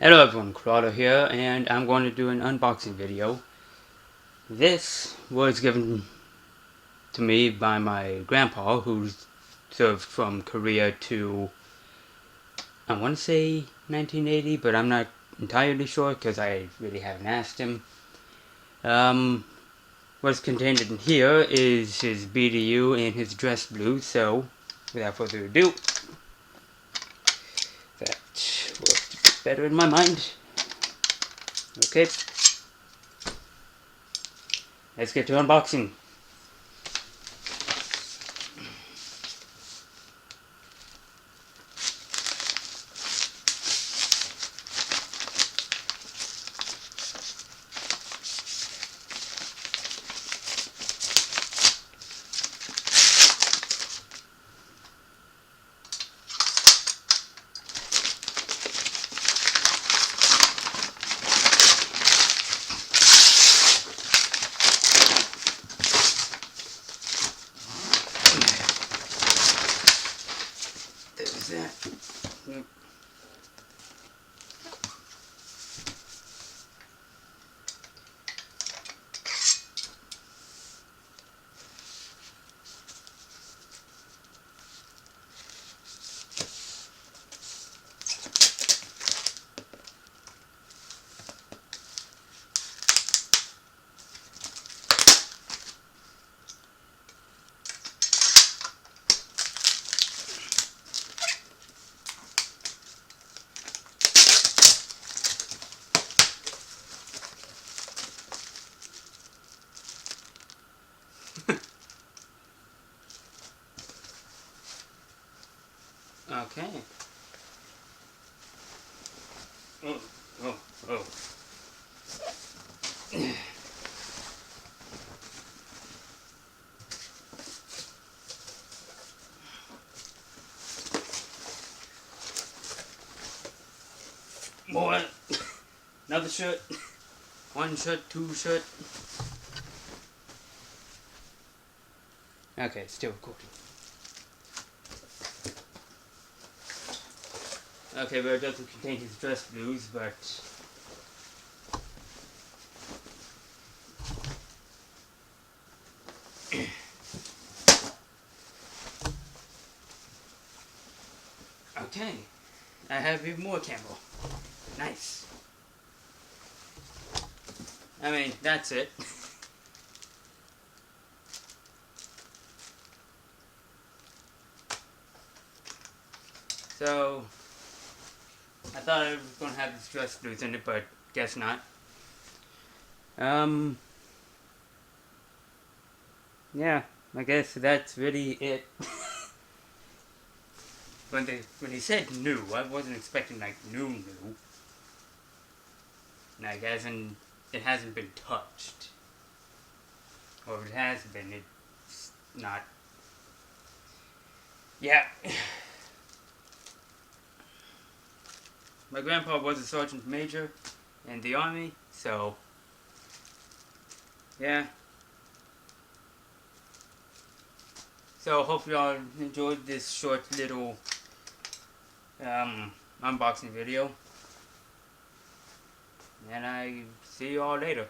Hello everyone, Corrado here, and I'm going to do an unboxing video. This was given to me by my grandpa, who served from Korea to, I want to say 1980, but I'm not entirely sure because I really haven't asked him. What's contained in here is his BDU and his dress blue, so without further ado, that worked better in my mind. Okay, let's get to unboxing. There's that. Yep. Okay. Oh, oh, oh. More. Another shirt. One shirt, two shirt. Okay, still recording. Okay, but it doesn't contain his dress blues, but okay. I have even more camo. Nice. I mean, that's it. So, I thought I was going to have his dress blues in it, but guess not. Yeah, I guess that's really it. When he said new, I wasn't expecting like new. Like as in, it hasn't been touched. Or if it has been, it's not. Yeah. My grandpa was a sergeant major in the army, so yeah. So hope y'all enjoyed this short little unboxing video. And I see y'all later.